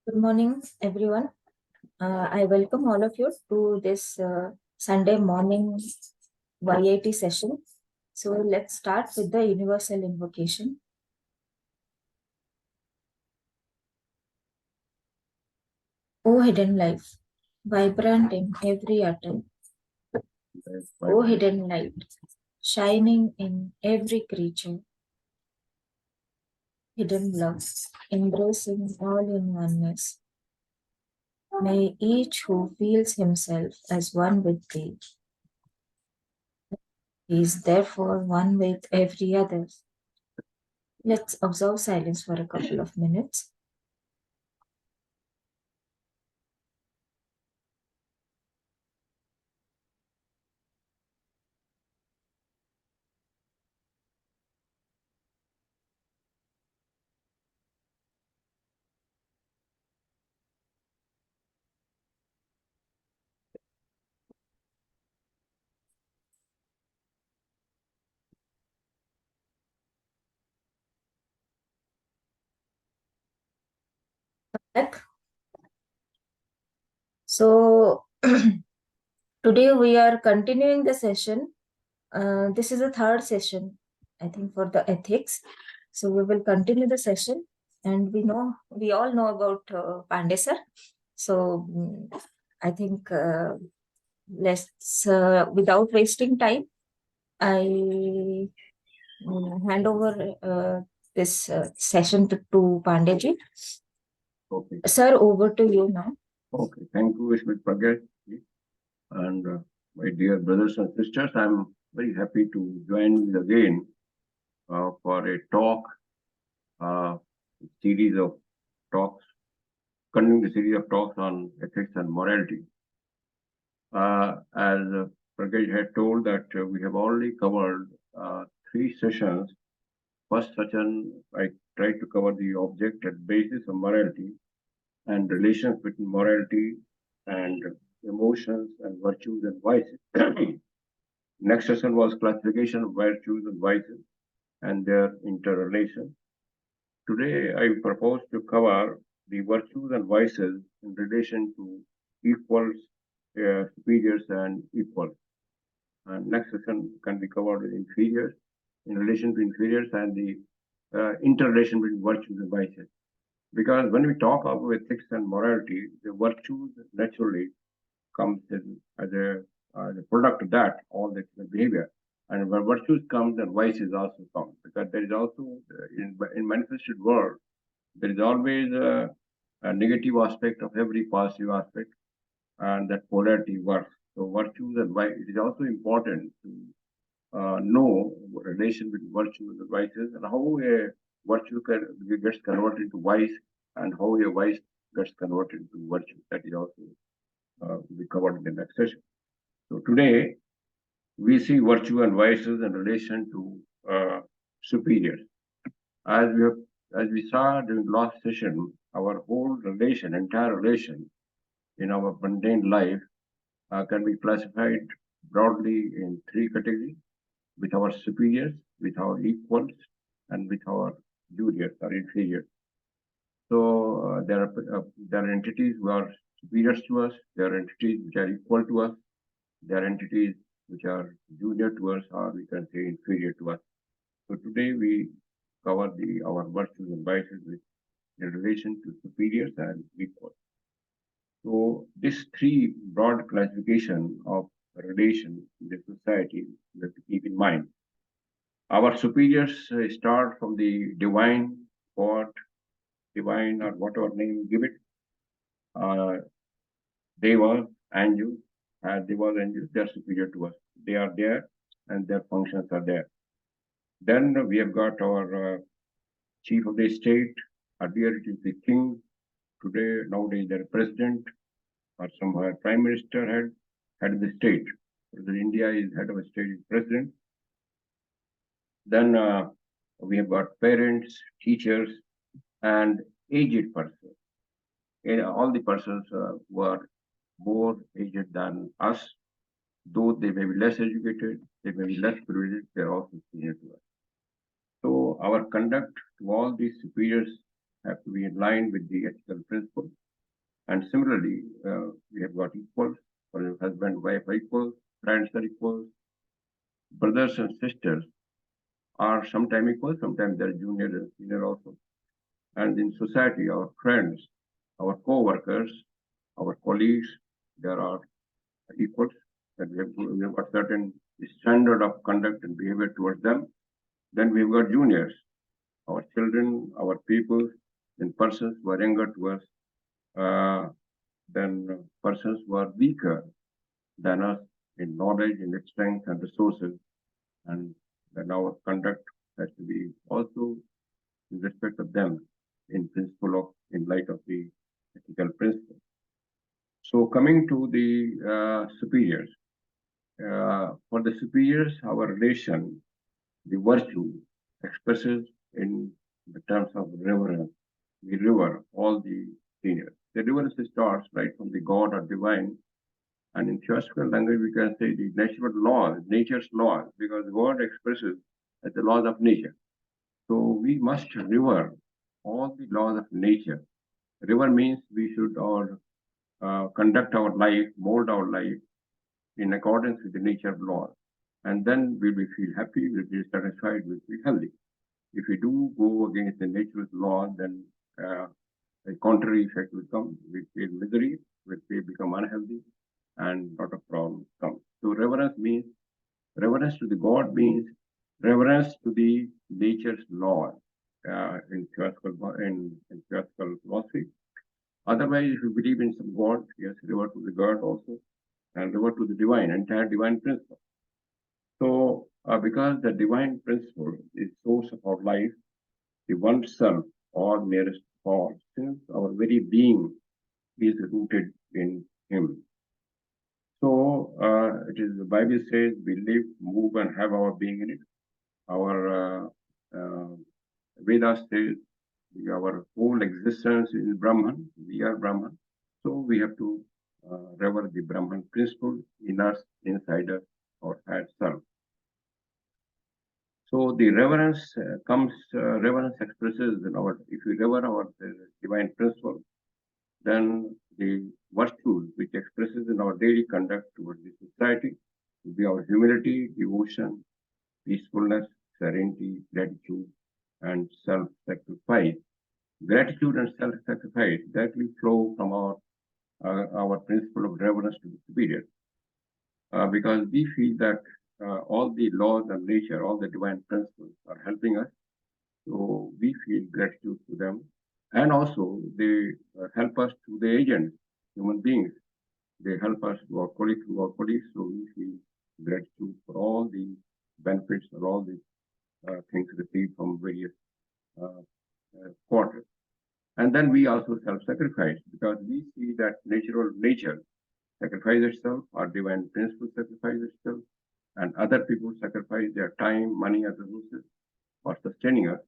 Good morning, everyone. I welcome all of you to this Sunday morning YIT session. So let's start with the universal invocation. O hidden life, vibrant in every atom. O hidden light, shining in every creature. Hidden love, embracing all in oneness. May each who feels himself as one with thee, he is therefore one with every other. Let's observe silence for a couple of minutes. Back. So today we are continuing the session. This is the third session, I think, for the ethics. So we will continue the session, and we all know about Pandey sir. So I think let's without wasting time, I hand over this session to Pandey ji. Okay. Sir, over to you now. Okay. Thank you, Smitapragyan. And my dear brothers and sisters, I'm very happy to join you again for a talk, series of talks, continuing the series of talks on ethics and morality. As Pragaj had told that we have already covered three sessions. First session, I tried to cover the object and basis of morality and relations between morality and emotions and virtues and vices. Next session was classification of virtues and vices and their interrelation. Today, I propose to cover the virtues and vices in relation to equals, superiors, and equals. And next session can be covered with inferiors, in relation to inferiors, and the interrelation between virtues and vices. Because when we talk about ethics and morality, the virtues naturally comes as a product of that, all the behavior. And when virtues comes, then vices also come. Because there is also, in manifested world, there is always a negative aspect of every positive aspect, and that polarity works. So virtues and vices, it is also important to know relation between virtues and vices and how a gets converted into vice and how a vice gets converted into virtue. That is also will be covered in the next session. So today we see virtue and vices in relation to superiors. As we have, as we saw during last session, our whole relation, entire relation in our mundane life can be classified broadly in three categories: with our superiors, with our equals, and with our juniors or inferiors. So there are entities who are superiors to us. There are entities which are equal to us. There are entities which are junior to us, or we can say inferior to us. So today we cover our virtues and vices in relation to superiors and equals. So this three broad classification of relation in the society we have to keep in mind. Our superiors start from the divine, God, divine, or whatever name you give it. Devas, angels, devas, angels, they are superior to us. They are there and their functions are there. Then we have got our chief of the state. Earlier it is the king. Today, nowadays, the president or somewhere prime minister head of the state. Whether India is head of a state is president. Then we have got parents, teachers, and aged persons. All the persons who are more aged than us, though they may be less educated, they may be less privileged, they are also senior to us. So our conduct to all these superiors have to be in line with the ethical principle. And similarly, we have got equals, for example, husband, wife are equals, friends are equals, brothers and sisters are sometimes equal, sometimes they're junior and senior also. And in society, our friends, our co-workers, our colleagues, there are equals, that we have got certain standard of conduct and behavior towards them. Then we've got juniors, our children, our people, and persons who are younger to us, then persons who are weaker than us in knowledge, in strength and resources. And then our conduct has to be also in respect of them in light of the ethical principle. So coming to the superiors, for the superiors, our relation, the virtue expresses in the terms of reverence. We revere all the seniors. The reverence starts right from the God or divine, and in theological language we can say the natural laws, nature's laws, because God expresses as the laws of nature. So we must revere all the laws of nature. Revere means we should conduct our life, mold our life in accordance with the nature of law. And then we will feel happy, we'll be satisfied, we'll feel healthy. If we do go against the nature's law, then a contrary effect will come. We feel misery, we become unhealthy, and a lot of problems come. So reverence to the God means reverence to the nature's law in theological philosophy. Otherwise, if you believe in some God, yes, revert to the God also, and revert to the divine, entire divine principle. So, because the divine principle is source of our life, the one self or nearest God, since our very being is rooted in Him. So, it is the Bible says we live, move, and have our being in it. Our Vedas says our whole existence is Brahman. We are Brahman. So we have to revere the Brahman principle in us, inside us, our higher self. So the reverence reverence expresses in our, if we revere our divine principle, then the virtues which expresses in our daily conduct towards the society will be our humility, devotion, peacefulness, serenity, gratitude, and self-sacrifice. Gratitude and self-sacrifice that will flow from our principle of reverence to the superior, because we feel that all the laws of nature, all the divine principles are helping us. So we feel gratitude to them, and also they help us to the agents, human beings. They help us to our colleagues. So we feel gratitude for all the benefits or all the things received from various quarters. And then we also self-sacrifice, because we see that nature sacrifice itself, our divine principle sacrifice itself, and other people sacrifice their time, money, and resources for sustaining us.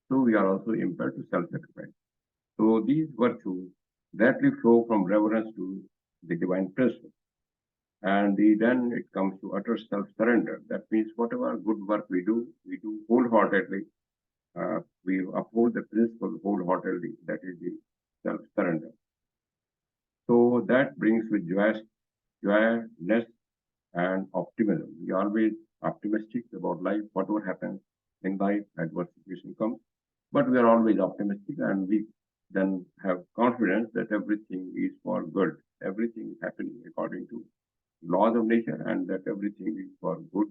So we are also impelled to self-sacrifice. So these virtues directly flow from reverence to the divine principle. And then it comes to utter self-surrender. That means whatever good work we do wholeheartedly. We uphold the principle wholeheartedly. That is the self-surrender. So that brings with joyness, and optimism. We are always optimistic about life, whatever happens in life, adverse situation comes. But we are always optimistic, and we then have confidence that everything is for good. Everything is happening according to laws of nature, and that everything is for good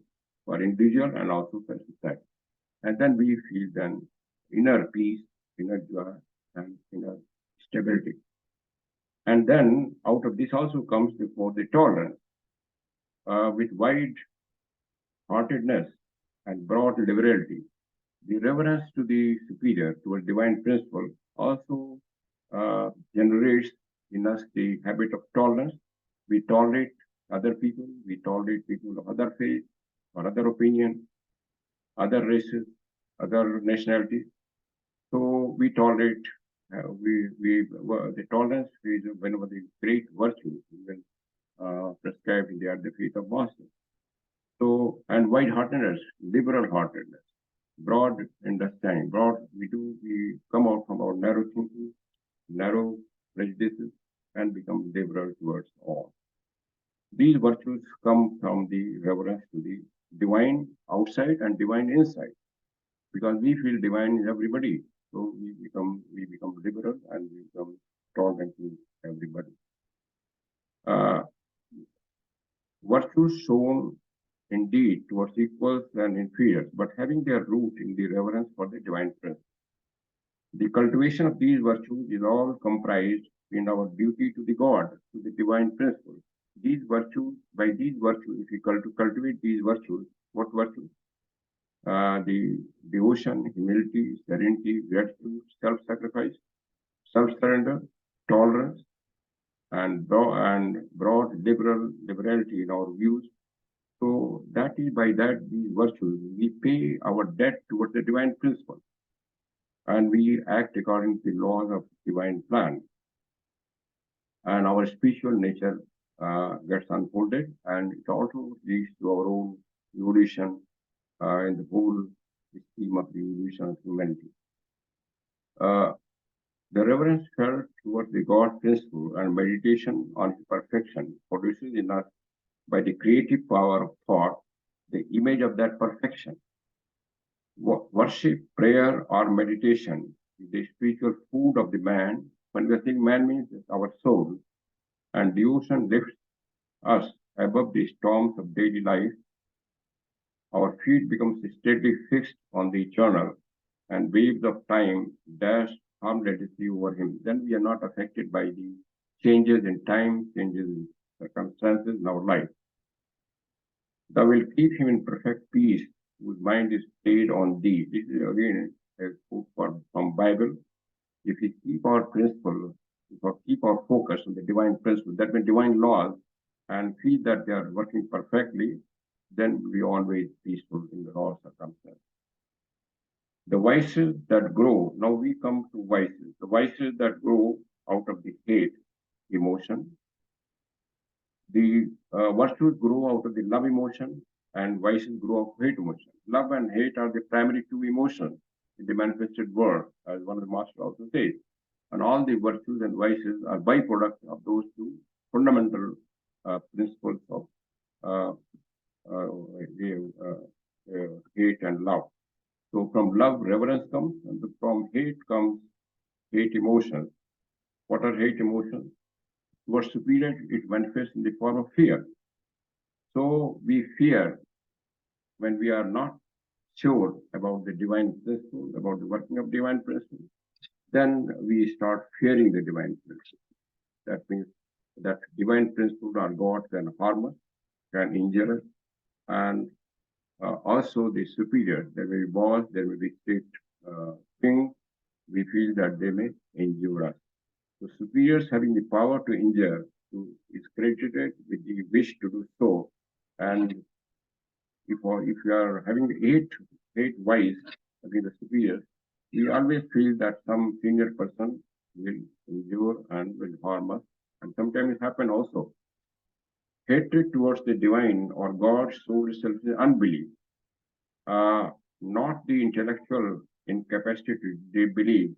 for individual and also for society. And then we feel then inner peace, inner joy, and inner stability. And then out of this also comes before the tolerance, with wide heartedness and broad liberality. The reverence to the superior, to a divine principle, also generates in us the habit of tolerance. We tolerate other people, we tolerate people of other faith or other opinion, other races, other nationalities. So we tolerate. The tolerance is one of the great virtues even prescribed in the faith of Master. So, and wide-heartedness, liberal-heartedness. broad understanding. We come out from our narrow thinking, narrow prejudices, and become liberal towards all. These virtues come from the reverence to the divine outside and divine inside, because we feel divine in everybody. So we become liberal and we become tolerant to everybody. Virtues shown indeed towards equals and inferiors, but having their root in the reverence for the divine principle. The cultivation of these virtues is all comprised in our duty to the God, to the divine principle. These virtues, by these virtues, if we cultivate these virtues, what virtues? The devotion, humility, serenity, gratitude, self-sacrifice, self-surrender, tolerance, and broad liberality in our views. So that is by that these virtues we pay our debt towards the divine principle, and we act according to the laws of divine plan, and our spiritual nature gets unfolded, and it also leads to our own evolution in the whole scheme of the evolution of humanity. Uh, the reverence felt towards the God principle and meditation on his perfection produces in us, by the creative power of thought, the image of that perfection. Worship, prayer, or meditation is the spiritual food of the man. When we are saying man means our soul, and devotion lifts us above the storms of daily life. Our feet become steadily fixed on the eternal, and waves of time dash harmlessly over him. Then we are not affected by the changes in time, changes in circumstances in our life. Thou will keep him in perfect peace, whose mind is stayed on thee. This is again a quote from Bible. If we keep our principle, if we keep our focus on the divine principle, that means divine laws, and feel that they are working perfectly, then we are always peaceful in the all circumstances. The vices that grow, now we come to vices. The vices that grow out of the hate emotion, the virtues grow out of the love emotion, and vices grow out of hate emotion. Love and hate are the primary two emotions in the manifested world, as one of the masters also says. And all the virtues and vices are byproducts of those two fundamental principles of uh, hate and love. So from love, reverence comes, and from hate comes hate emotions. What are hate emotions? Towards superior, it manifests in the form of fear. So we fear when we are not sure about the divine principle, about the working of divine principle, then we start fearing the divine principle. That means that divine principle or God can harm us, can injure us, and also the superior. There may be boss, there may be state king. We feel that they may injure us. So superiors having the power to injure is credited with the wish to do so. And if we are having hate wise against the superiors, we always feel that some senior person will injure and will harm us. And sometimes it happens also. Hatred towards the divine or God soul itself is unbelief, not the intellectual incapacity to believe,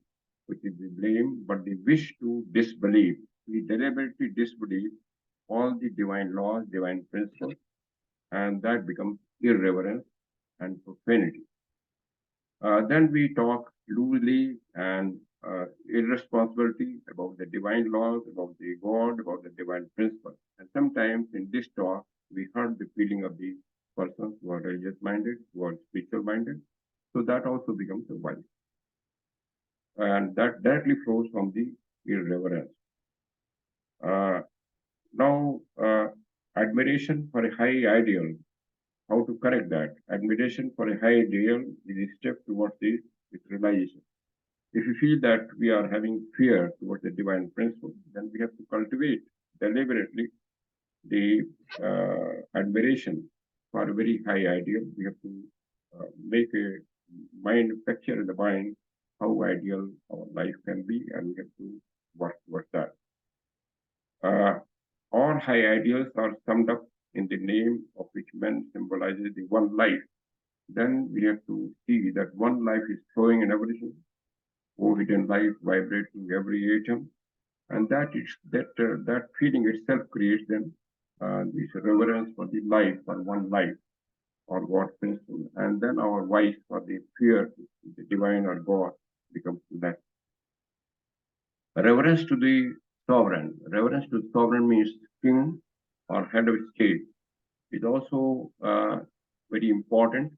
which is the blame, but the wish to disbelieve. We deliberately disbelieve all the divine laws, divine principles, and that becomes irreverence and profanity. Then we talk loosely and irresponsibility about the divine laws, about the God, about the divine principle. And sometimes in this talk, we hurt the feeling of the persons who are religious minded, who are spiritual minded. So that also becomes a vice. And that directly flows from the irreverence. Uh, now, admiration for a high ideal, how to correct that? Admiration for a high ideal is a step towards this realization. If you feel that we are having fear towards the divine principle, then we have to cultivate deliberately the admiration for a very high ideal. We have to make a mind picture in the mind how ideal our life can be, and we have to work towards that. All high ideals are summed up in the name of which man symbolizes the one life. Then we have to see see that one life is flowing in everything, oh hidden life vibrating every atom, and that feeling itself creates them this reverence for the life, for one life, or God's principle, and then our vice for the fear, the divine or God becomes that. Reverence to the sovereign. Reverence to the sovereign means king or head of state is also very important.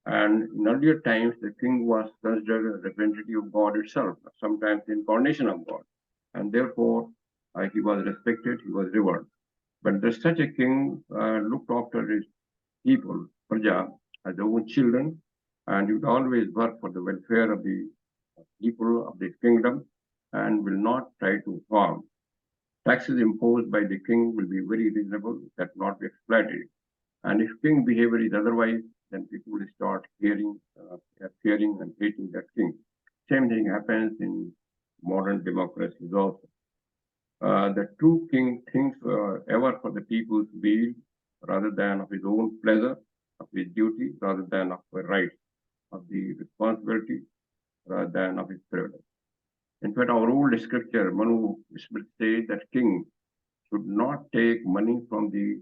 And in earlier times, the king was considered a representative of God itself, sometimes the incarnation of God. And therefore, he was respected, he was revered. But there's such a king looked after his people, Praja, as their own children, and he would always work for the welfare of the people of the kingdom and will not try to harm. Taxes imposed by the king will be very reasonable, that not be exploited. And if king behavior is otherwise, then people will start fearing and hating that king. Same thing happens in modern democracies also. The true king thinks ever for the people's weal rather than of his own pleasure, of his duty rather than of the rights, of the responsibility rather than of his privilege. In fact, our old scripture, Manu Smith says that king should not take money from the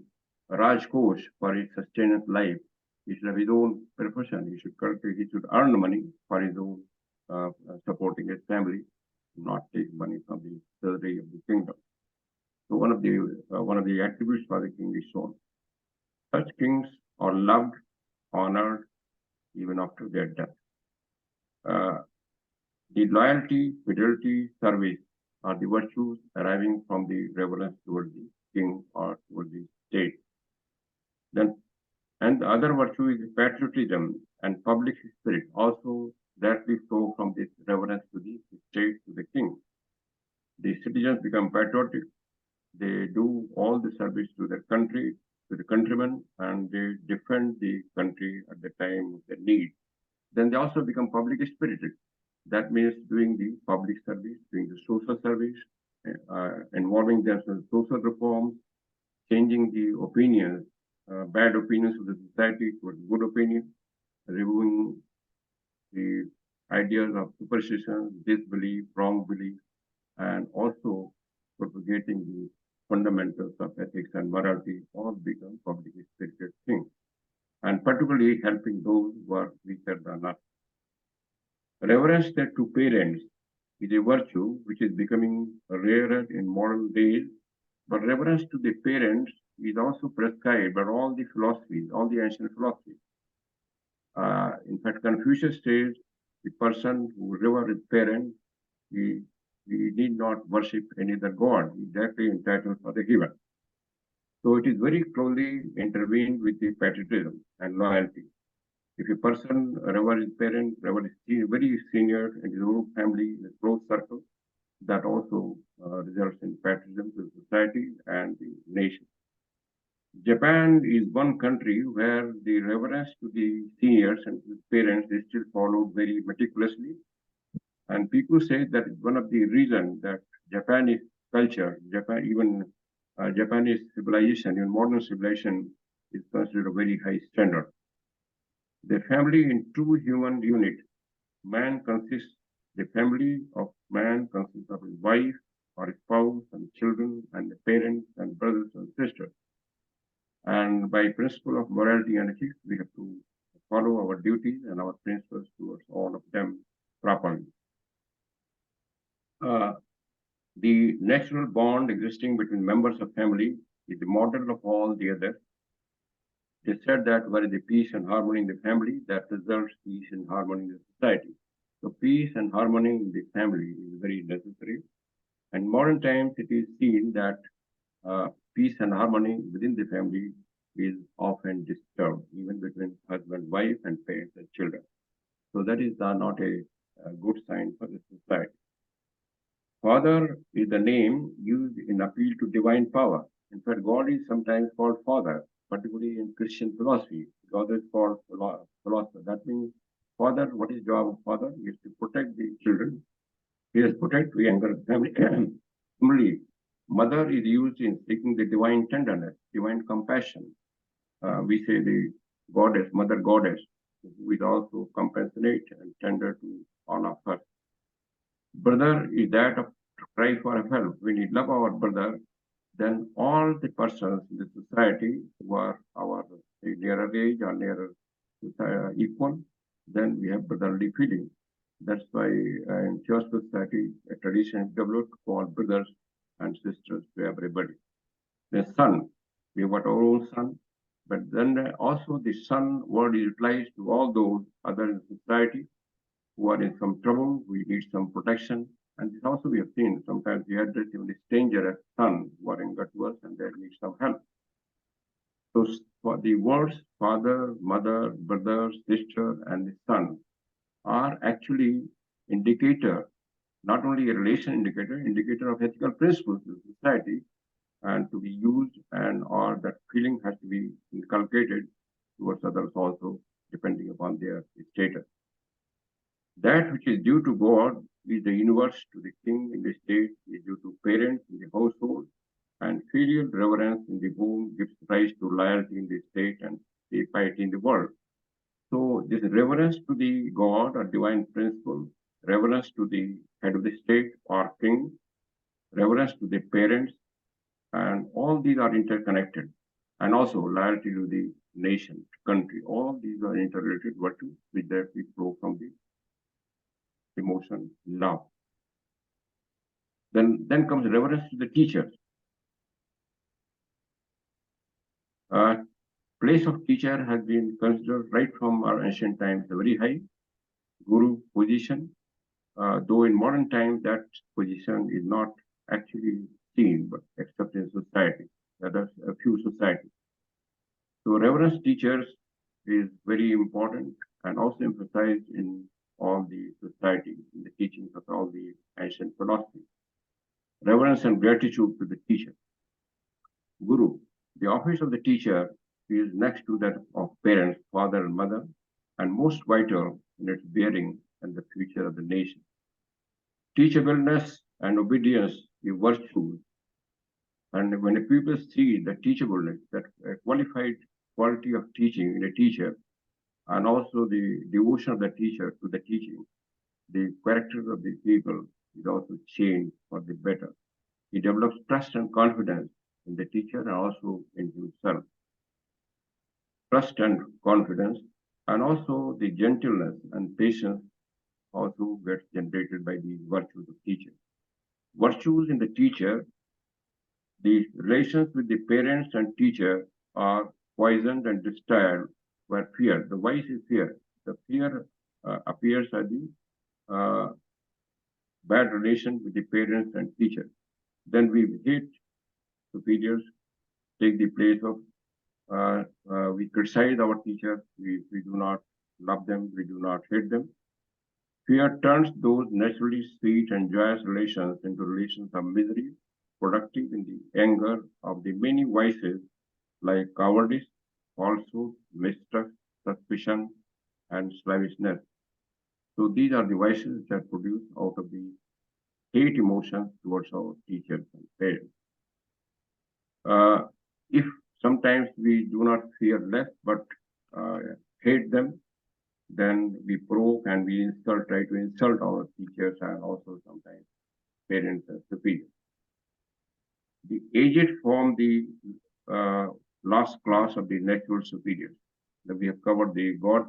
Rajkosh for his sustenance life. He should have his own profession. He should earn money for his own supporting his family, not take money from the treasury of the kingdom. So one of the attributes for the king is shown. Such kings are loved, honored, even after their death. The loyalty, fidelity, service are the virtues arising from the reverence towards the king or towards the state. Then, and the other virtue is patriotism and public spirit, also directly flow from this reverence to the state, to the king. The citizens become patriotic. They do all the service to their country, to the countrymen, and they defend the country at the time of their need. Then they also become public spirited. That means doing the public service, doing the social service, involving themselves in social reforms, changing the opinions, bad opinions of the society towards good opinion, removing the ideas of superstition, disbelief, wrong belief, and also propagating the fundamentals of ethics and morality, all become public spirited things, and particularly helping those who are weaker than us. Reverence to parents is a virtue which is becoming rarer in modern days, but reverence to the parents is also prescribed by all the philosophies, all the ancient philosophies. In fact, Confucius says the person who reveres his parents, he need not worship any other god. He is directly entitled for the heaven. So it is very closely intervened with the patriotism and loyalty. If a person reveres his parents, reveres his very senior in his own family, in a close circle, that also results in patriotism to society and the nation. Japan is one country where the reverence to the seniors and to the parents is still followed very meticulously. And people say that one of the reasons that Japanese culture, Japanese civilization, even modern civilization, is considered a very high standard. The family in true human unit, man consists, the family of man consists of his wife or his spouse and children and the parents and brothers and sisters. And by principle of morality and ethics, we have to follow our duties and our principles towards all of them properly. The natural bond existing between members of family is the model of all the others. They said that where is the peace and harmony in the family, that results peace and harmony in the society. So peace and harmony in the family is very necessary. And modern times it is seen that peace and harmony within the family is often disturbed, even between husband, wife, and parents and children. So that is not a good sign for the society. Father is the name used in appeal to divine power. In fact, God is sometimes called Father, particularly in Christian philosophy. God is called philosopher. That means Father, what is the job of Father? He is to protect the children. He is protect the younger family. Similarly, Mother is used in seeking the divine tenderness, divine compassion. We say the goddess, Mother Goddess. who is also compassionate and tender to all of us. Brother is that of cry for help. When we love our brother, then all the persons in the society who are our nearer age or nearer equal, then we have brotherly feeling. That's why in church society, a tradition is developed to call brothers and sisters to everybody. The son, we have got our own son, but then also the son word is utilized to all those other in society who are in some trouble, we need some protection. And this also we have seen. Sometimes we address even the stranger as son who are in gut to us and they need some help. So for the words father, mother, brother, sister, and the son are actually indicator, not only a relation indicator of ethical principles in society, and to be used and or that feeling has to be inculcated towards others also, depending upon their status. That which is due to God is the universe to the king in the state, is due to parents in the household, and filial reverence in the home gives rise to loyalty in the state and the piety in the world. So this reverence to the God or divine principle, reverence to the head of the state or king, reverence to the parents, and all these are interconnected. And also loyalty to the nation, country, all these are interrelated virtues which directly flow from the emotion, love. Then comes reverence to the teachers. Place of teacher has been considered right from our ancient times a very high guru position, though in modern times that position is not actually seen, but except in society, that is a few societies. So reverence teachers is very important and also emphasized in all the society, in the teachings of all the ancient philosophy. Reverence and gratitude to the teacher. Guru, the office of the teacher is next to that of parents, father and mother, and most vital in its bearing and the future of the nation. Teachableness and obedience is virtues, and when the people see the teachableness, that qualified quality of teaching in a teacher, and also the devotion of the teacher to the teaching, the character of the people is also changed for the better. He develops trust and confidence in the teacher and also in himself. Trust and confidence, and also the gentleness and patience also gets generated by the virtues of teacher. Virtues in the teacher, the relations with the parents and teacher are poisoned and destroyed by fear. The vice is fear. The fear appears as the bad relation with the parents and teacher. Then we hate superiors, take the place of we criticize our teachers, we do not love them, we do not hate them. Fear turns those naturally sweet and joyous relations into relations of misery, productive in the anger of the many vices like cowardice, falsehood, mistrust, suspicion, and slavishness. So these are the vices that are produced out of the hate emotions towards our teachers and parents. If sometimes we do not fear less but hate them, then we provoke and we insult, try to insult our teachers and also sometimes parents and superiors. The aged form the last class of the natural superiors. That we have covered the God,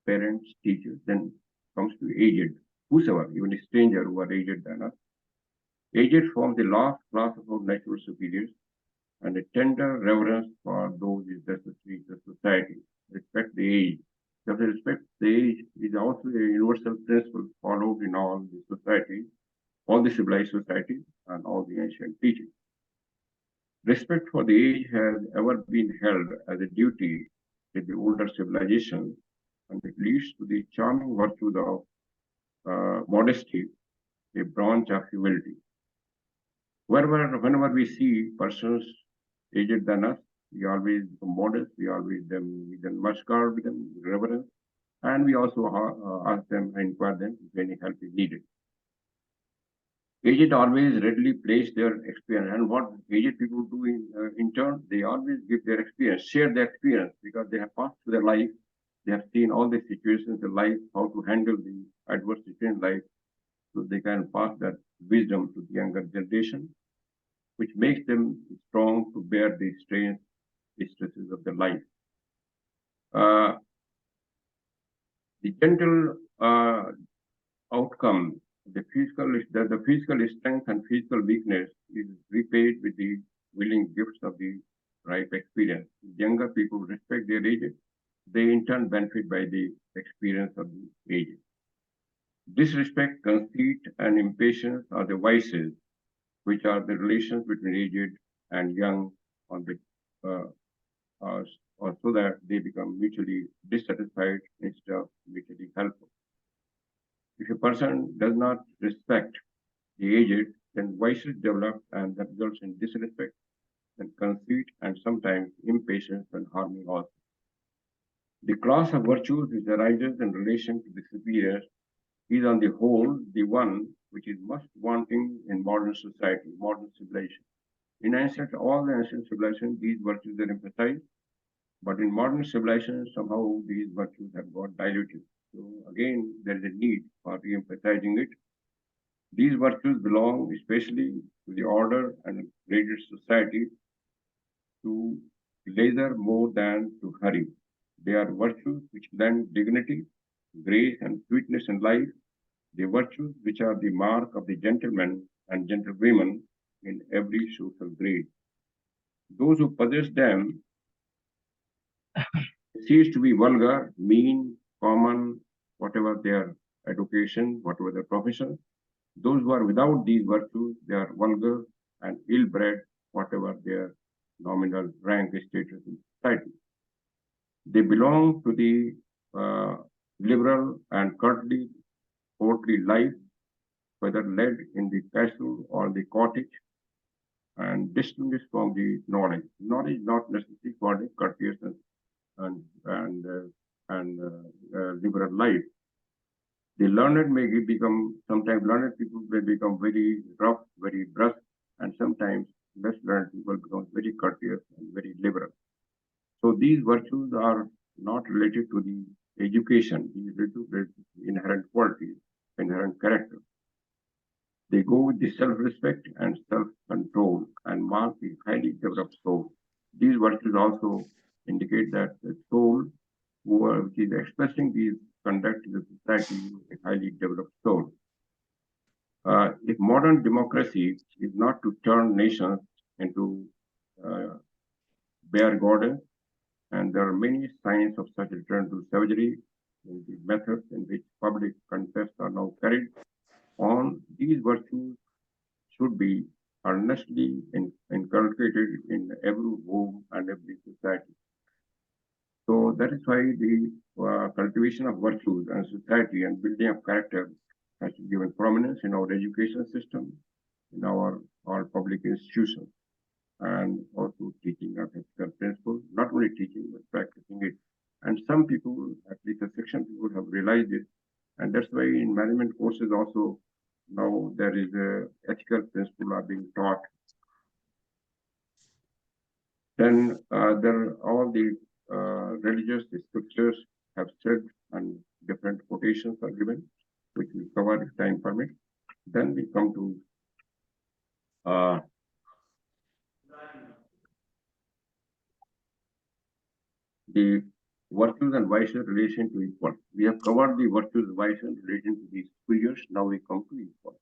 parents, teachers, then comes to aged, whosoever, even a stranger who are aged than us. Aged form the last class of our natural superiors, and a tender reverence for those is necessary to society. Respect the age. Because respect the age is also a universal principle followed in all the societies, all the civilized societies, and all the ancient teachings. Respect for the age has ever been held as a duty in the older civilizations, and it leads to the charming virtue of modesty, a branch of humility. Whenever we see persons aged than us, we always become modest, we then must guard with them, reverence, and we also ask them and inquire them if any help is needed. Aged always readily place their experience, and what aged people do in turn, they always give their experience, share their experience because they have passed through their life. They have seen all the situations in life, how to handle the adverse situation in life, so they can pass that wisdom to the younger generation, which makes them strong to bear the strains, the stresses of their life. Uh, the gentle outcome, the physical strength and physical weakness is repaid with the willing gifts of the ripe experience. Younger people respect their ages. They in turn benefit by the experience of the ages. Disrespect, conceit, and impatience are the vices, which are the relations between aged and young on the uh, or so that they become mutually dissatisfied instead of mutually helpful. If a person does not respect the aged, then vices develop and that results in disrespect and conceit and sometimes impatience and harmony also. The class of virtues which arises in relation to the superior is on the whole the one which is most wanting in modern society, modern civilization. In ancient, all the ancient civilizations, these virtues are emphasized, but in modern civilization, somehow these virtues have got diluted. So again, there is a need for re-emphasizing it. These virtues belong especially to the order and graded society to leisure more than to hurry. They are virtues which lend dignity, grace, and sweetness in life, the virtues which are the mark of the gentleman and gentlewomen in every social grade. Those who possess them cease to be vulgar, mean, common, whatever their education, whatever their profession. Those who are without these virtues, they are vulgar and ill-bred, whatever their nominal rank status in society. They belong to the liberal and courtly life, whether led in the castle or the cottage, and distinguished from the knowledge. Knowledge not necessary for the courteous and and liberal life. The learned may become sometimes learned people may become very rough, very brusque, and sometimes less learned people become very courteous and very liberal. So these virtues are not related to the education; these are related to inherent qualities, inherent character. They go with the self-respect and self-control and mark the highly developed soul. These virtues also indicate that the soul which is expressing these conduct in the society is a highly developed soul. If modern democracy is not to turn nations into uh, bare gardens, and there are many signs of such return to savagery in the methods in which public contests are now carried on, these virtues should be earnestly inculcated in every home and every society. So that is why the cultivation of virtues and society and building of character has been given prominence in our education system, in our public institutions, and also teaching of ethical principles, not only teaching but practicing it. And some people, at least a section of people, have realized it, and that's why in management courses also now there is a ethical principle are being taught. Then there all the religious scriptures have said, and different quotations are given, which we cover if time permits. Then we come to uh, the virtues and vices relation to equal. We have covered the virtues, vices in relation to the superiors. Now we come to equal.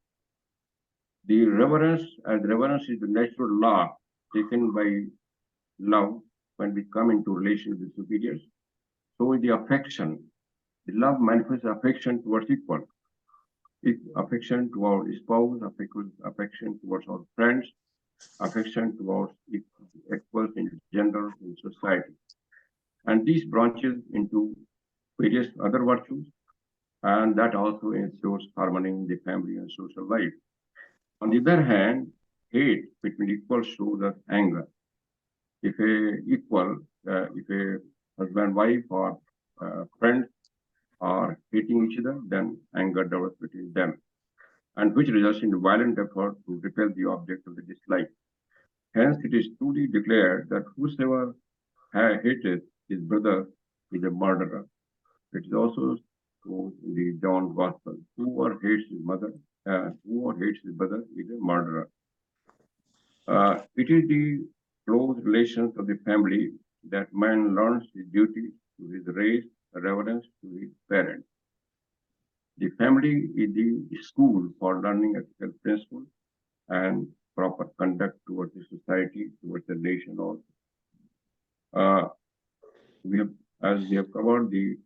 The reverence, as reverence is the natural law taken by love when we come into relation with the superiors. So is the affection. The love manifests affection towards equal. Affection towards spouse, affection towards our friends, affection towards equals in general in society. And these branches into various other virtues, and that also ensures harmony in the family and social life. On the other hand, hate between equals shows us anger. If if a husband, wife, or friends are hating each other, then anger develops between them, and which results in violent effort to repel the object of the dislike. Hence, it is truly declared that whosoever hated his brother is a murderer. It is also told in the John Gospel. Whoever hates his mother, whoever hates his brother is a murderer. It is the close relations of the family that man learns his duty to his race, reverence to his parents. The family is the school for learning ethical principles and proper conduct towards the society, towards the nation also. Uh, we have, as we have covered the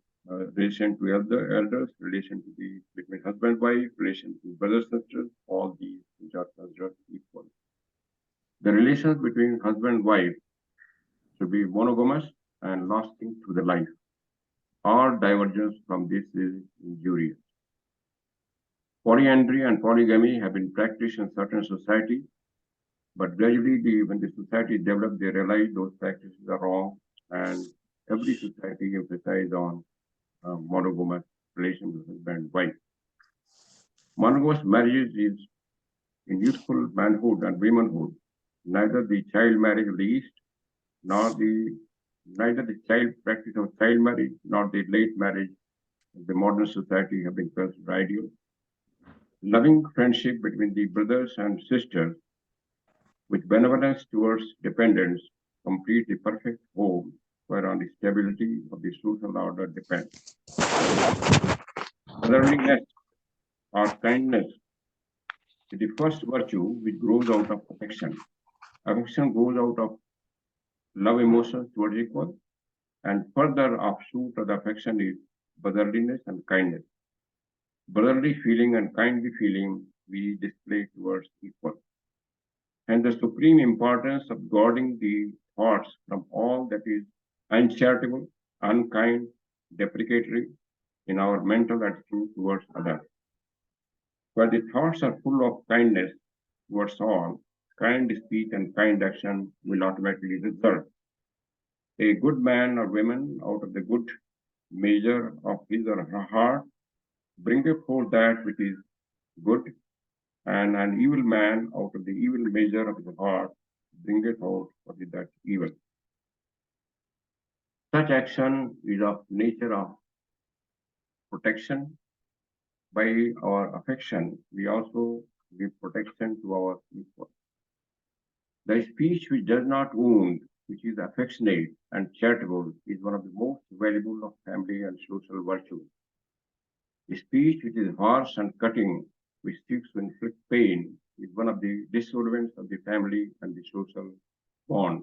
relation to elders, relation to the between husband wife, relation to brothers sisters, all these which are considered equal. The relations between husband and wife should be monogamous and lasting through the life. All divergence from this is injurious. Polyandry and polygamy have been practiced in certain societies, but gradually, when the society developed, they realized those practices are wrong, and every society emphasizes on monogamous relation with husband and wife. Monogamous marriage is in youthful manhood and womanhood. Neither the child marriage of the East, nor the neither the child practice of child marriage, nor the late marriage of the modern society have been considered ideal. Loving friendship between the brothers and sisters with benevolence towards dependents complete the perfect home whereon the stability of the social order depends. Brotherliness or kindness is the first virtue which grows out of affection. Affection grows out of love emotions towards equal, and further offshoot of the affection is brotherliness and kindness. Brotherly feeling and kindly feeling we display towards equal. And the supreme importance of guarding the thoughts from all that is uncharitable, unkind, deprecatory in our mental attitude towards others. Where the thoughts are full of kindness towards all, kind speech and kind action will automatically result. A good man or woman out of the good measure of his or her heart bringeth forth that which is good, and an evil man out of the evil measure of his heart bringeth out what is that evil. Such action is of nature of protection. By our affection, we also give protection to our equal. The speech which does not wound, which is affectionate and charitable, is one of the most valuable of family and social virtues. A speech which is harsh and cutting, which seeks to inflict pain, is one of the disorderments of the family and the social bond.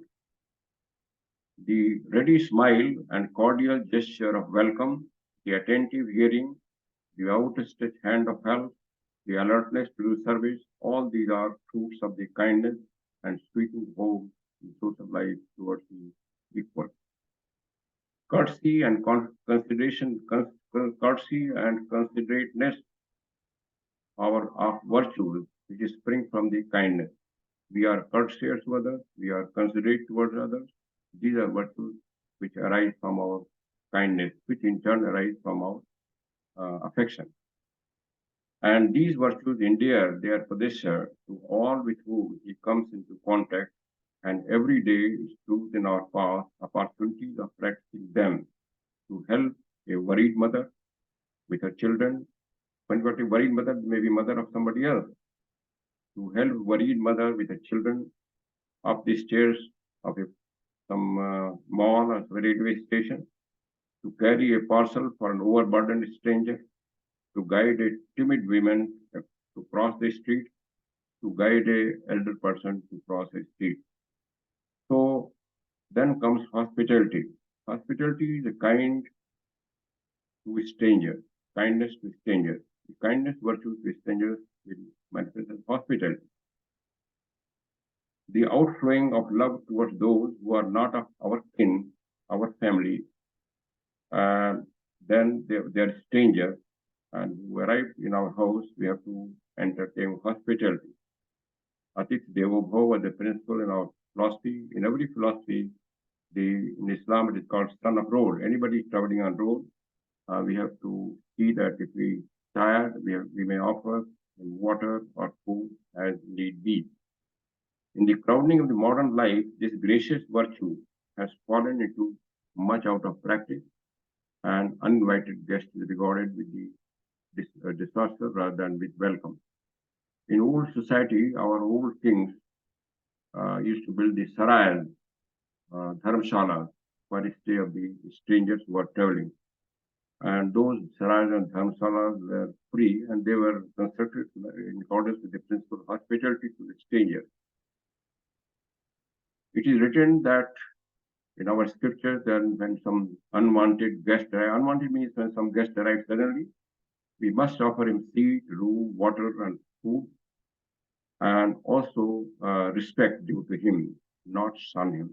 The ready smile and cordial gesture of welcome, the attentive hearing, the outstretched hand of help, the alertness to do service, all these are fruits of the kindness and sweeten home in social life towards the equal. Courtesy and consideration, courtesy and considerateness are of virtues which spring from the kindness. We are courteous to others, we are considerate towards others. These are virtues which arise from our kindness, which in turn arise from our affection. And these virtues endear their possessor to all with whom he comes into contact, and every day is proved in our path opportunities of practicing them to help a worried mother with her children. When you got a worried mother, maybe mother of somebody else, to help worried mother with her children up the stairs of some mall or railway station, to carry a parcel for an overburdened stranger, to guide a timid woman to cross the street, to guide a elder person to cross a street. So then comes hospitality. Hospitality is a kind to a stranger, kindness to strangers. The kindness virtue to strangers will manifest as hospitality. The outflowing of love towards those who are not of our kin, our family, uh, then they're strangers, and who arrive in our house, we have to entertain hospitality. Atik Devo Bhava, the principle in our philosophy, in every philosophy, in Islam it is called son of road. Anybody traveling on road, we have to see that if we tired, we may offer water or food as need be. In the crowding of the modern life, this gracious virtue has fallen into much out of practice. and uninvited guest is regarded with the disaster rather than with welcome. In old society, our old kings used to build the sarais, dharmshalas, for the stay of the strangers who are traveling. And those sarais and dharmshalas were free and they were constructed in accordance with the principle of hospitality to the stranger. It is written that in our scriptures that when some unwanted guest arrive, unwanted means when some guest arrives suddenly, we must offer him seat, room, water, and food, and also respect due to him, not shun him.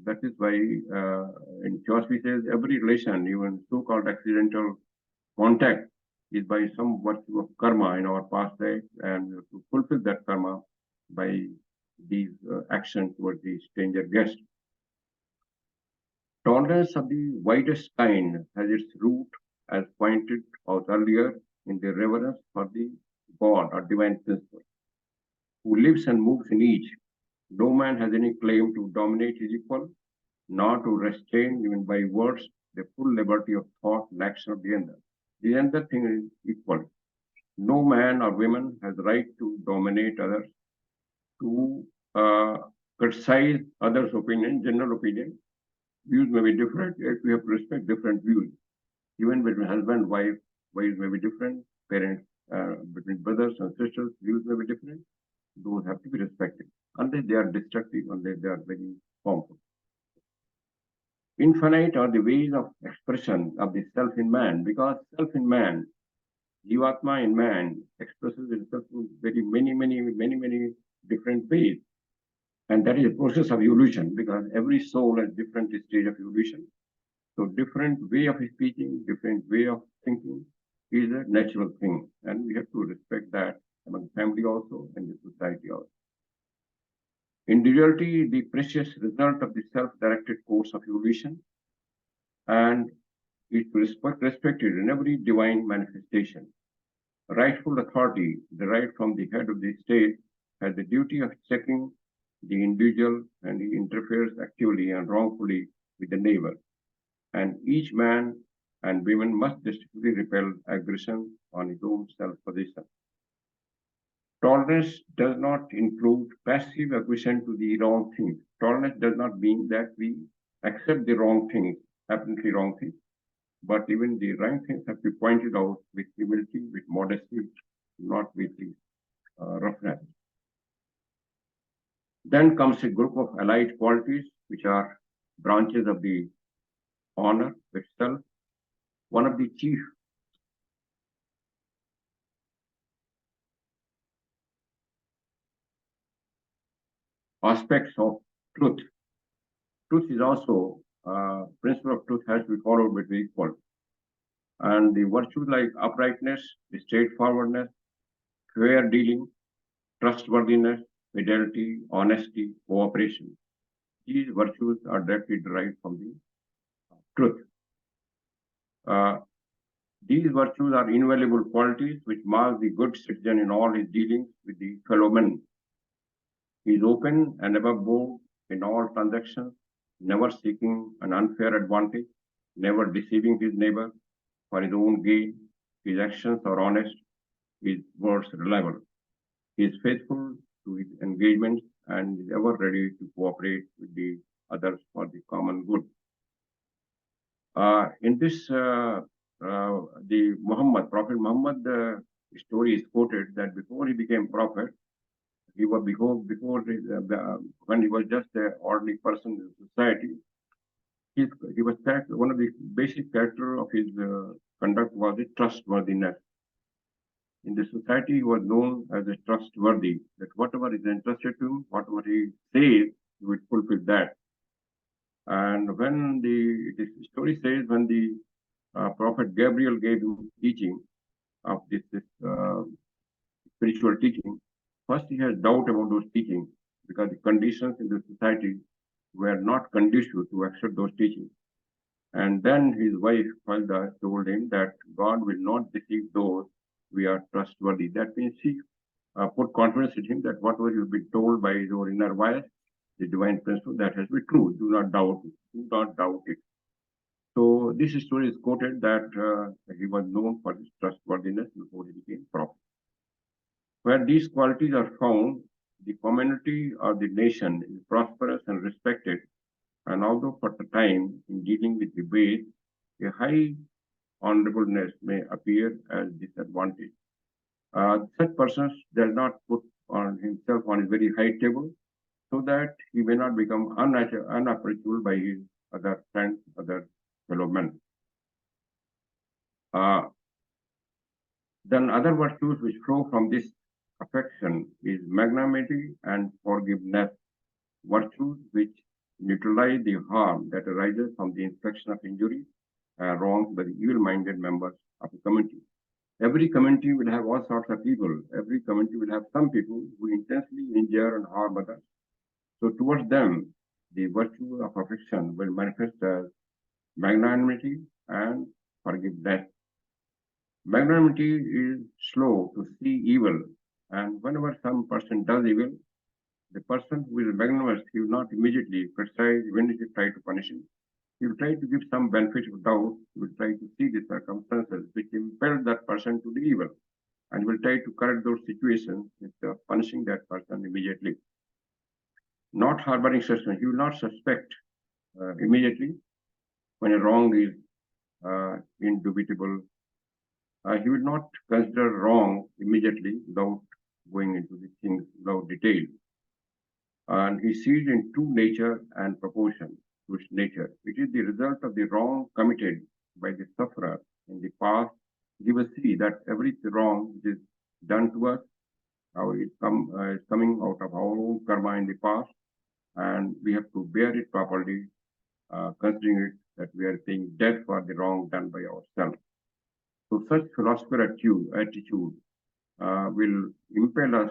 That is why in philosophy says every relation, even so-called accidental contact, is by some virtue of karma in our past life, and we have to fulfill that karma by these actions towards the stranger guest. Tolerance of the widest kind has its root, as pointed out earlier, in the reverence for the God or divine principle, who lives and moves in each. No man has any claim to dominate his equal, nor to restrain, even by words, the full liberty of thought and action of the other. The other thing is equal. No man or woman has right to dominate others, to criticize others' opinion, general opinion. Views may be different, yet we have to respect different views. Even between husband, wife, views may be different. Parents, between brothers and sisters, views may be different. Those have to be respected, unless they are destructive, unless they are very harmful. Infinite are the ways of expression of the self in man, because self in man, Jivatma in man, expresses itself in many different ways. And that is a process of evolution, because every soul has different stage of evolution. So different way of speaking, different way of thinking is a natural thing. And we have to respect that among family also and the society also. Individuality is the precious result of the self-directed course of evolution and is respected in every divine manifestation. Rightful authority, derived from the head of the state, has the duty of checking the individual and he interferes actively and wrongfully with the neighbor. And each man and woman must distinctly repel aggression on his own self-possession. Tolerance does not include passive aggression to the wrong things. Tolerance does not mean that we accept the wrong things, apparently wrong things, but even the right things have to be pointed out with humility, with modesty, not with the roughness. Then comes a group of allied qualities, which are branches of the honor itself. One of the chief aspects of truth. Truth is also, principle of truth has to be followed with equal. And the virtues like uprightness, straightforwardness, fair dealing, trustworthiness, fidelity, honesty, cooperation. These virtues are directly derived from the truth. Uh, these virtues are invaluable qualities which mark the good citizen in all his dealings with the fellow men. He is open and above board in all transactions, never seeking an unfair advantage, never deceiving his neighbor for his own gain. His actions are honest, his words reliable. He is faithful to his engagements and is ever ready to cooperate with the others for the common good. In this, the Prophet Muhammad story is quoted that before he became prophet, he was before when he was just an ordinary person in society. He was one of the basic character of his conduct was the trustworthiness. In the society, he was known as a trustworthy. That whatever is entrusted to him, whatever he says, he would fulfill that. And when the story says when the Prophet Gabriel gave him teaching of this spiritual teaching, first he has doubt about those teachings because the conditions in the society were not conducive to accept those teachings. And then his wife, Falda, told him that God will not deceive those we are trustworthy. That means she put confidence in him that whatever you've been told by your inner voice, the divine principle, that has to be true. Do not doubt it. Do not doubt it. So this story is quoted that he was known for his trustworthiness before he became prophet. Where these qualities are found, the community or the nation is prosperous and respected, and although for the time in dealing with debate, a high honorableness may appear as disadvantage. Such persons does not put on himself on a very high table so that he may not become unapproachable by his other friends, other fellow men. Uh, then other virtues which flow from this affection is magnanimity and forgiveness, virtues which neutralize the harm that arises from the infliction of injury and wrongs by the evil-minded members of the community. Every community will have all sorts of people. Every community will have some people who intensely injure and harm others. So towards them, the virtue of affection will manifest as magnanimity and forgiveness. Magnanimity is slow to see evil, and whenever some person does evil, the person who is magnanimous, he will not immediately criticize, even if you try to punish him. He will try to give some benefit of doubt. He will try to see the circumstances which impel that person to the evil, and will try to correct those situations instead of punishing that person immediately. Not harboring suspicion. He will not suspect immediately when a wrong is indubitable. He will not consider wrong immediately without going into the things without detail. And he sees in true nature and proportion to its nature. It is the result of the wrong committed by the sufferer in the past. He will see that every wrong which is done to us, how it is coming out of our own karma in the past, and we have to bear it properly, considering it that we are paying debt for the wrong done by ourselves. So such philosophical attitude will impel us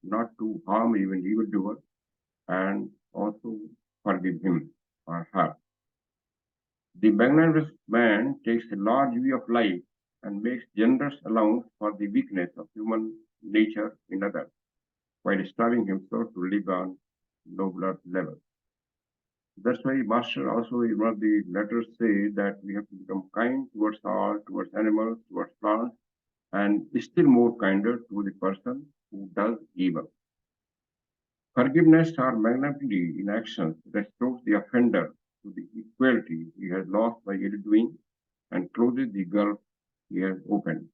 not to harm even evildoer and also forgive him or her. The magnanimous man takes a large view of life and makes generous allowance for the weakness of human nature in others, while striving himself to live on nobler level. That's why Master also in one of the letters say that we have to become kind towards all, towards animals, towards plants, and still more kinder to the person who does evil. Forgiveness or magnanimity in actions restores the offender to the equality he has lost by ill doing and closes the gulf he has opened.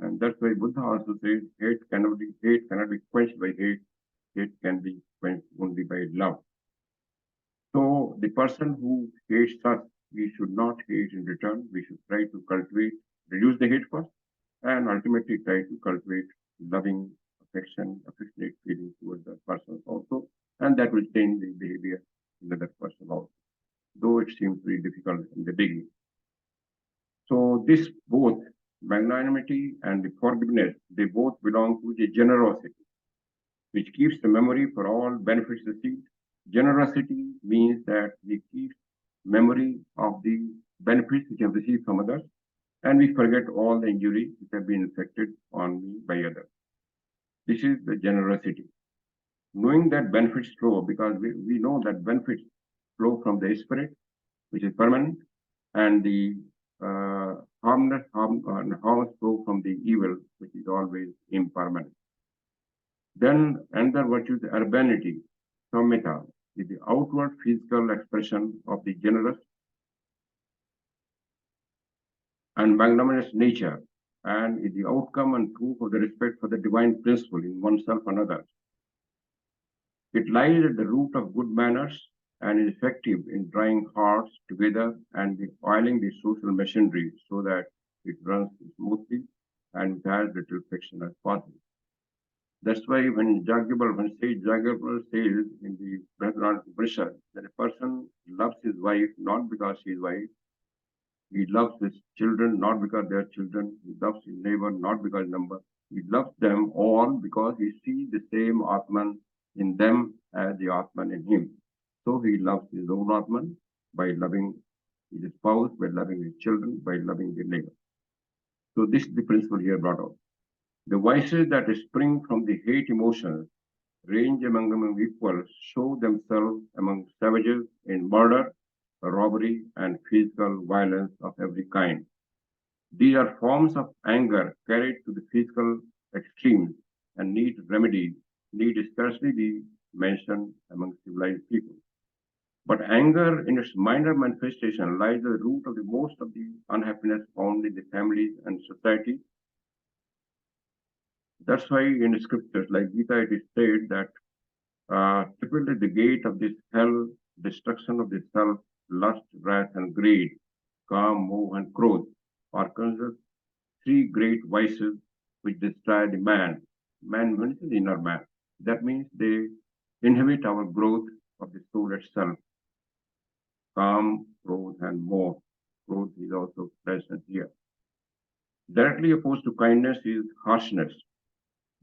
And that's why Buddha also says hate cannot be quenched by hate, hate can be quenched only by love. So the person who hates us, we should not hate in return. We should try to cultivate, reduce the hate first, and ultimately try to cultivate loving affection, affectionate feelings towards that person also, and that will change the behavior in the other person also, though it seems very difficult in the beginning. So this both magnanimity and the forgiveness, they both belong to the generosity, which keeps the memory for all benefits received. Generosity means that we keep memory of the benefits which have received from others, and we forget all the injuries which have been inflicted on me by others. This is the generosity. Knowing that benefits flow, because we know that benefits flow from the spirit, which is permanent, and the harmless harms flow from the evil, which is always impermanent. Then another virtue is urbanity, Smita, is the outward physical expression of the generous and magnanimous nature, and is the outcome and proof of the respect for the divine principle in oneself and others. It lies at the root of good manners and is effective in drawing hearts together and oiling the social machinery so that it runs smoothly and with as little friction as possible. That's why when Sage Jagjabal says in the Bhagavad Upanishad that a person loves his wife not because she is wife, he loves his children not because they are children, he loves his neighbor not because number, he loves them all because he sees the same Atman in them as the Atman in him. So he loves his own Atman by loving his spouse, by loving his children, by loving the neighbor. So this is the principle here brought out. The vices that spring from the hate emotions range among equals, show themselves among savages in murder, robbery, and physical violence of every kind. These are forms of anger carried to the physical extremes and need remedies, need scarcely be mentioned among civilized people. But anger in its minor manifestation lies at the root of the most of the unhappiness found in the families and society. That's why in scriptures like Gita it is said that typically the gate of this hell, destruction of the self, lust, wrath, and greed, calm, moh, and krodh are considered three great vices which destroy the man. Man means the inner man. That means they inhibit our growth of the soul itself. Calm, krodh, and moh. Krodh is also present here. Directly opposed to kindness is harshness,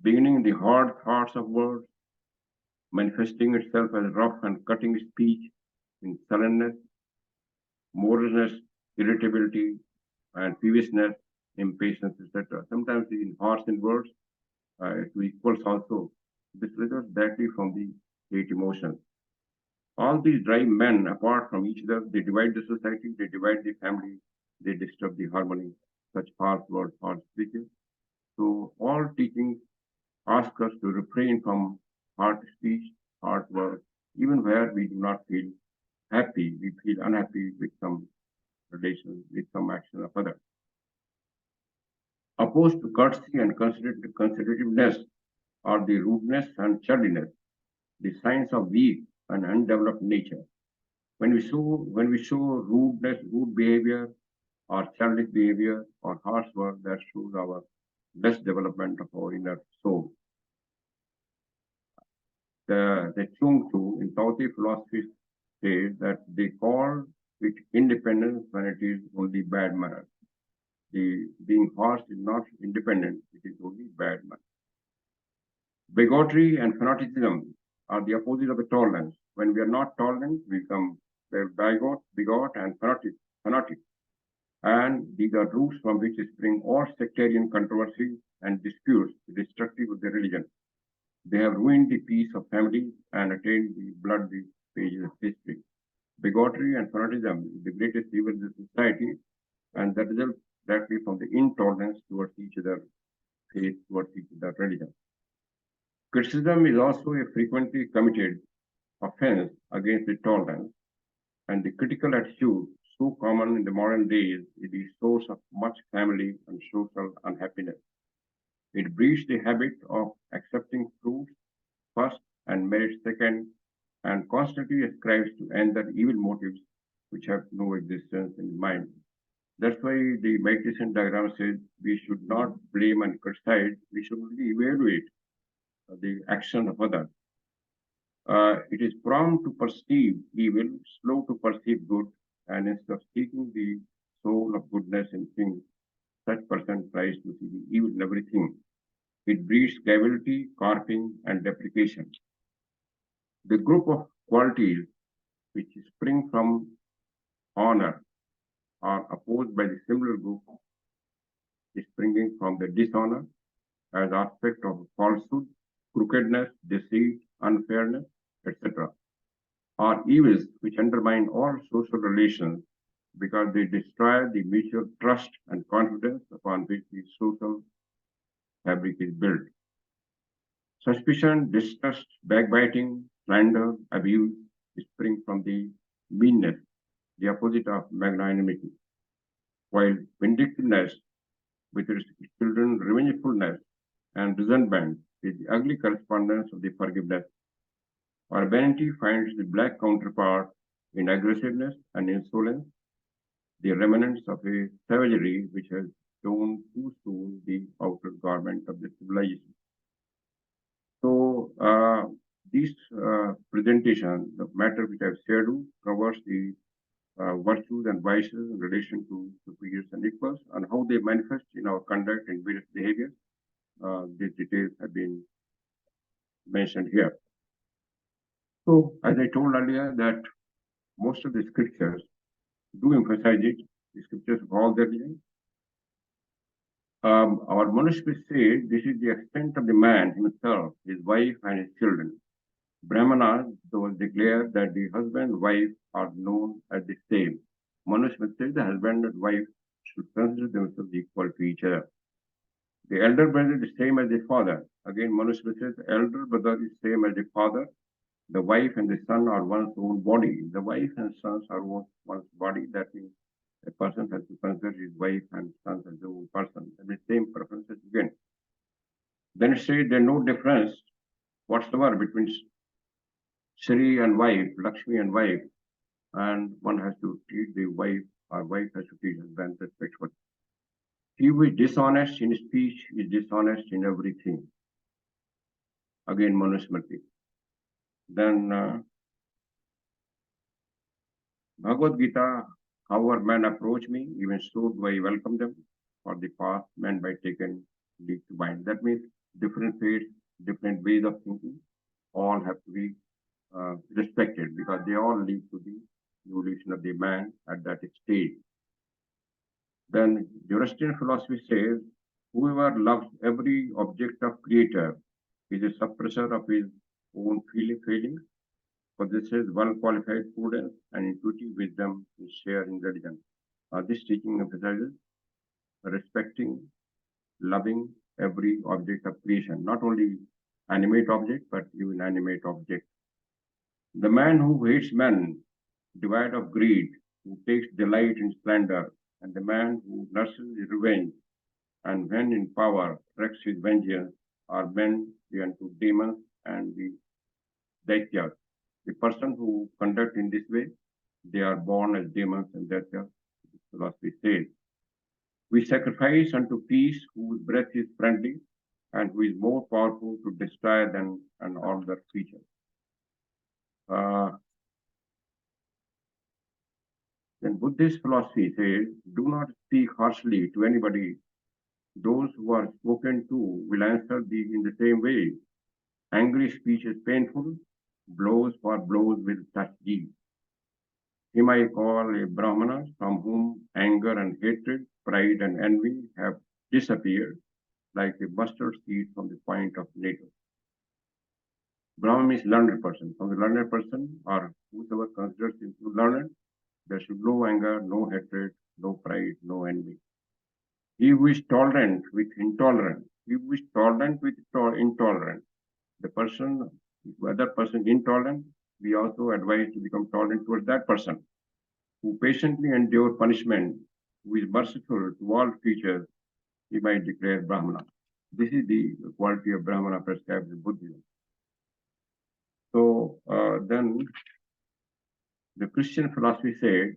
beginning in the hard thoughts of words, manifesting itself as rough and cutting speech in sullenness, morosness, irritability, and peevishness, impatience, etc. Sometimes in harsh in words, it equals also. This results directly from the hate emotions. All these drive men apart from each other. They divide the society, they divide the family, they disturb the harmony. Such harsh words, harsh speeches. So all teachings ask us to refrain from hard speech, hard words, even where we do not feel happy, we feel unhappy with some relation, with some action of others. Opposed to courtesy and considerativeness are the rudeness and churliness, the signs of weak and undeveloped nature. When we show rudeness, rude behavior, or childish behavior, or harsh word, that shows our less development of our inner soul. The Chung Tzu in Taoist philosophy says that they call it independence when it is only bad manners. The being harsh is not independent, it is only bad manners. Bigotry and fanaticism are the opposite of the tolerance. When we are not tolerant, we become bigot, and fanatic. And these are roots from which spring all sectarian controversies and disputes destructive of the religion. They have ruined the peace of families and attained the bloody pages of history. Bigotry and fanaticism is the greatest evil in the society, and that results directly from the intolerance towards each other, faith, towards each other, religion. Criticism is also a frequently committed offense against the tolerance, and the critical attitude, so common in the modern days, is the source of much family and social unhappiness. It breeds the habit of accepting truth first and merit second, and constantly ascribes to another evil motives which have no existence in mind. That's why the meditation diagram says we should not blame and criticize, we should only evaluate the action of others. It is prompt to perceive evil, slow to perceive good, and instead of seeking the soul of goodness in things, such person tries to see the evil in everything. It breeds cavility, carping, and deprecation. The group of qualities which spring from honor are opposed by the similar group springing from the dishonor as aspect of falsehood, crookedness, deceit, unfairness, etc. Are evils which undermine all social relations because they destroy the mutual trust and confidence upon which the social fabric is built. Suspicion, distrust, backbiting, slander, abuse spring from the meanness, the opposite of magnanimity, while vindictiveness with its children, revengefulness, and resentment is the ugly correspondence of the forgiveness. Urbanity finds the black counterpart in aggressiveness and insolence, the remnants of a savagery which has shown too soon the outer garment of the civilization. So, this presentation, the matter which I've shared, covers the virtues and vices in relation to superiors and equals and how they manifest in our conduct and various behaviors. These details have been mentioned here. So, as I told earlier, that most of the scriptures do emphasize it, the scriptures of all the religions. Our monastery says this is the extent of the man himself, his wife, and his children. Brahmanas, those declare that the husband and wife are known as the same. Manusmriti says the husband and wife should consider themselves equal to each other. The elder brother is same as the father. Again, Manusmriti says the elder brother is same as the father. The wife and the son are one's own body. The wife and sons are one's body. That means a person has to consider his wife and sons as their own person. And the same preferences again. Then it says there's no difference whatsoever between Sri and wife, Lakshmi and wife, and one has to treat the wife, or wife has to treat husband respectfully. He who is dishonest in speech is dishonest in everything. Again, Manusmriti. Then Bhagavad Gita, however men approach me, even so do I welcome them, for the path men by taken lead to mind. That means different faiths, different ways of thinking, all have to be respected because they all lead to the evolution of the man at that stage. Then Zoroastrian philosophy says, whoever loves every object of creator is a suppressor of his own feelings. For this is well-qualified prudence and intuitive wisdom is shared in religion. This teaching emphasizes respecting, loving every object of creation, not only animate object, but even inanimate object. The man who hates men, devoid of greed, who takes delight in splendor, and the man who nurses revenge, and when in power wreaks his vengeance, are men unto demons and the daityas. The person who conduct in this way, they are born as demons and daityas, philosophy says. We sacrifice unto peace whose breath is friendly and who is more powerful to destroy than an other creature. Then Buddhist philosophy says, do not speak harshly to anybody. Those who are spoken to will answer thee in the same way. Angry speech is painful, blows for blows will touch thee. Him I call a Brahmana from whom anger and hatred, pride and envy have disappeared like a mustard seed from the point of nature. Brahman means learned person. From the learned person or whosoever considers himself learned, there should no anger, no hatred, no pride, no envy. He who is tolerant with intolerant, he who is tolerant with intolerant, the person, other person intolerant, we also advise to become tolerant towards that person. Who patiently endure punishment, who is merciful to all creatures, he might declare Brahmana. This is the quality of Brahmana prescribed in Buddhism. So then the Christian philosophy said,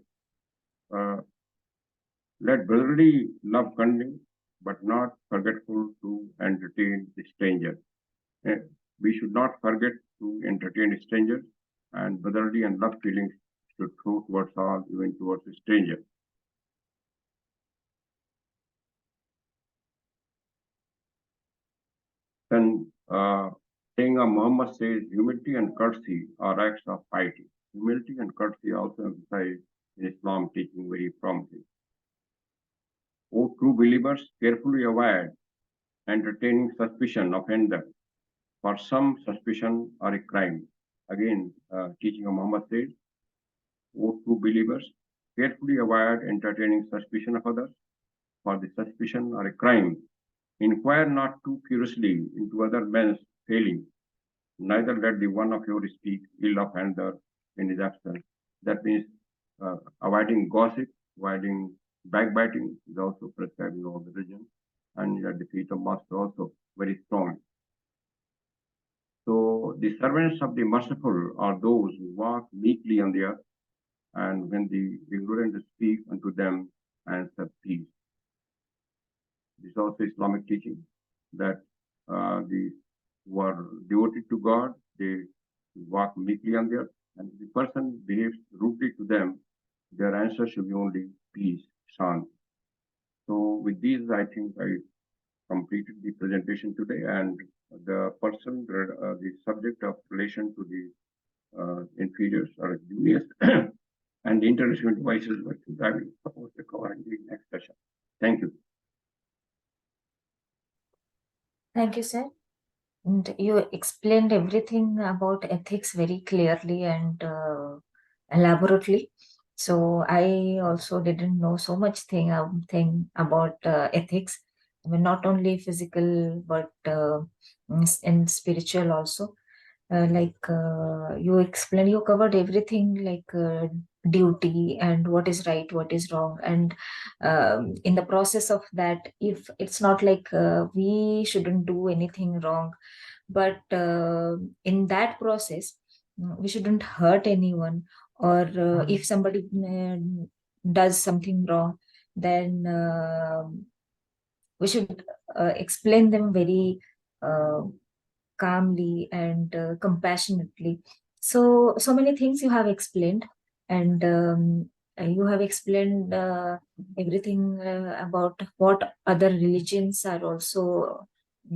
let brotherly love continue, but not forgetful to entertain the stranger. We should not forget to entertain strangers, and brotherly and love feelings should flow towards all, even towards a stranger. Then saying of Muhammad says, humility and courtesy are acts of piety. Humility and courtesy also emphasized in Islam teaching very promptly. O true believers, carefully avoid entertaining suspicion of another, for some suspicion are a crime. Again, teaching of Muhammad says, O true believers, carefully avoid entertaining suspicion of others, for the suspicion are a crime. Inquire not too curiously into other men's failings, neither let the one of you speak ill of another in his absence. That means avoiding gossip, avoiding backbiting is also prescribed in all religion, and at the feet of Master also very strong. So the servants of the merciful are those who walk meekly on the earth, and when the ignorant speak unto them, answer peace. This is also Islamic teaching that the who are devoted to God, they walk meekly on the earth, and if the person behaves rudely to them, their answer should be only peace, shant. So with these, I think I completed the presentation today, and the person, the subject of relation to the inferiors or juniors and the international devices, which I will propose to cover in the next session. Thank you. Thank you, sir. And you explained everything about ethics very clearly and elaborately. So I also didn't know so much thing about ethics. I mean, not only physical but and spiritual also. You explained, you covered everything like duty and what is right, what is wrong, and in the process of that, if it's not like we shouldn't do anything wrong, but in that process we shouldn't hurt anyone, or if somebody does something wrong, then we should explain them very uh, calmly and compassionately. So many things you have explained, and you have explained everything about what other religions are also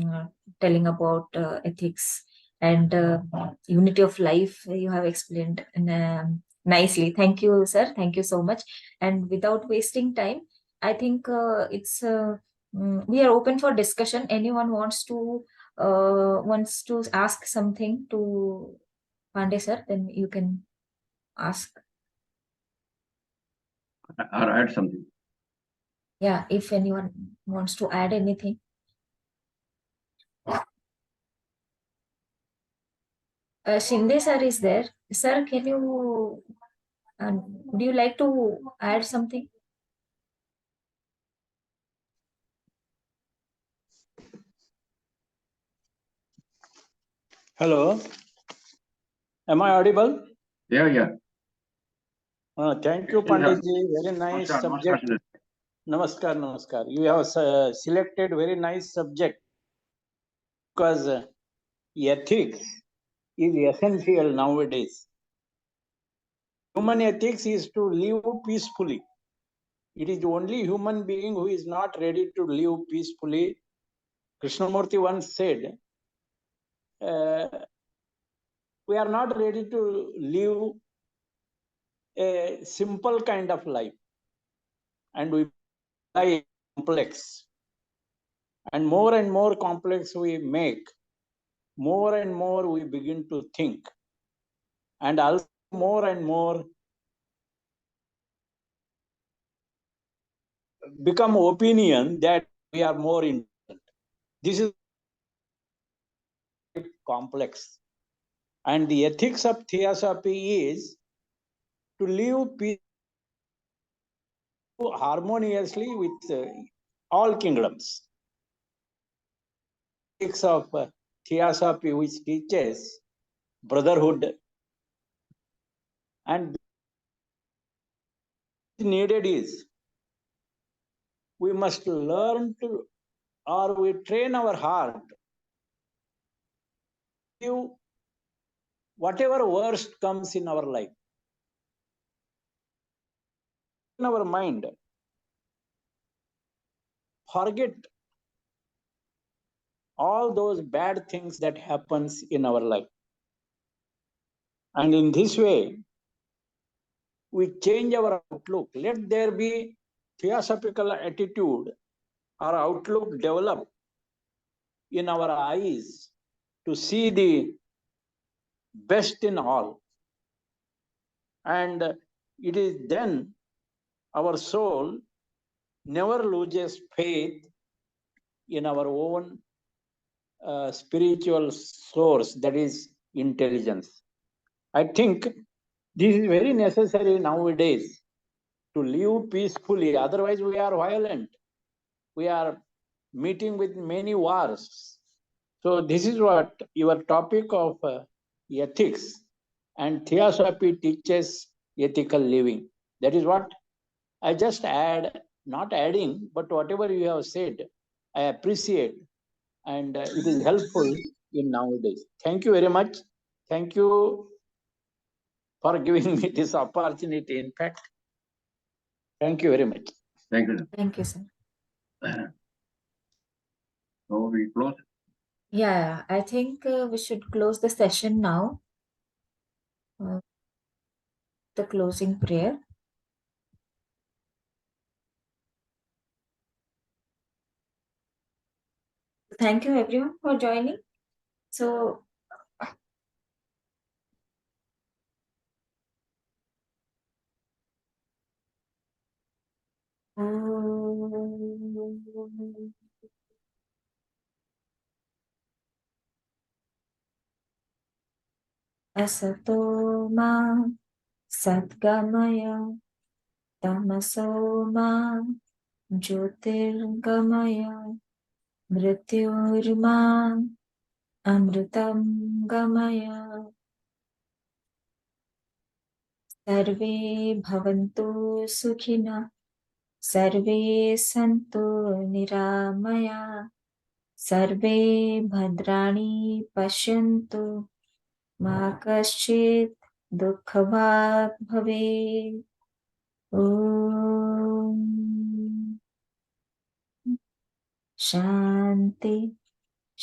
uh, telling about ethics and unity of life. You have explained nicely. Thank you, sir. Thank you so much. And without wasting time, I think we are open for discussion. Anyone wants to ask something to Pandey sir, then you can ask. Or add something. Yeah, if anyone wants to add anything. Shinde sir is there. Sir, can you, would you like to add something? Hello, am I audible? Yeah. Thank you, Panditji. Very nice Namaskar, subject. Namaskar. Namaskar, namaskar. You have selected very nice subject because ethics is essential nowadays. Human ethics is to live peacefully. It is only human being who is not ready to live peacefully. Krishnamurti once said, we are not ready to live a simple kind of life, and we live complex. And more complex we make, more and more we begin to think, and also more and more become opinion that we are more important. This is complex. And the ethics of theosophy is to live harmoniously with all kingdoms. Ethics of theosophy, which teaches brotherhood, and needed is we must learn to, or we train our heart to whatever worst comes in our life, in our mind, forget all those bad things that happens in our life. And in this way, we change our outlook. Let there be theosophical attitude or outlook develop in our eyes to see the best in all. And it is then our soul never loses faith in our own spiritual source, that is intelligence. I think this is very necessary nowadays to live peacefully. Otherwise, we are violent. We are meeting with many wars. So, this is what your topic of ethics and theosophy teaches ethical living. That is what I just add, not adding, but whatever you have said, I appreciate, and it is helpful in nowadays. Thank you very much. Thank you for giving me this opportunity. In fact, thank you very much. Thank you. Thank you, sir. So we close. Yeah, I think we should close the session now. The closing prayer. Thank you everyone for joining. So asato ma satgamaya tamaso ma jyotirgamaya mrityurma amritam gamaya sarve bhavantu sukhina sarve santu niramaya सर्वे भद्राणि पश्यन्तु मा कश्चित् दुःखभाग् भवेत् ॐ शान्ति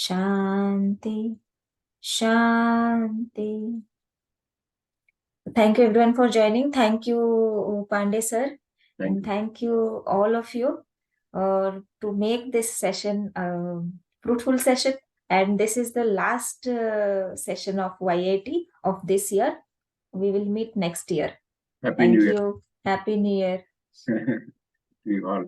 शान्ति शान्ति. Thank you everyone for joining. Thank you, Pandey sir. And thank you all of you to make this session fruitful session. And this is the last session of YIT of this year. We will meet next year. Happy New Year. Thank you. Happy New Year. We all.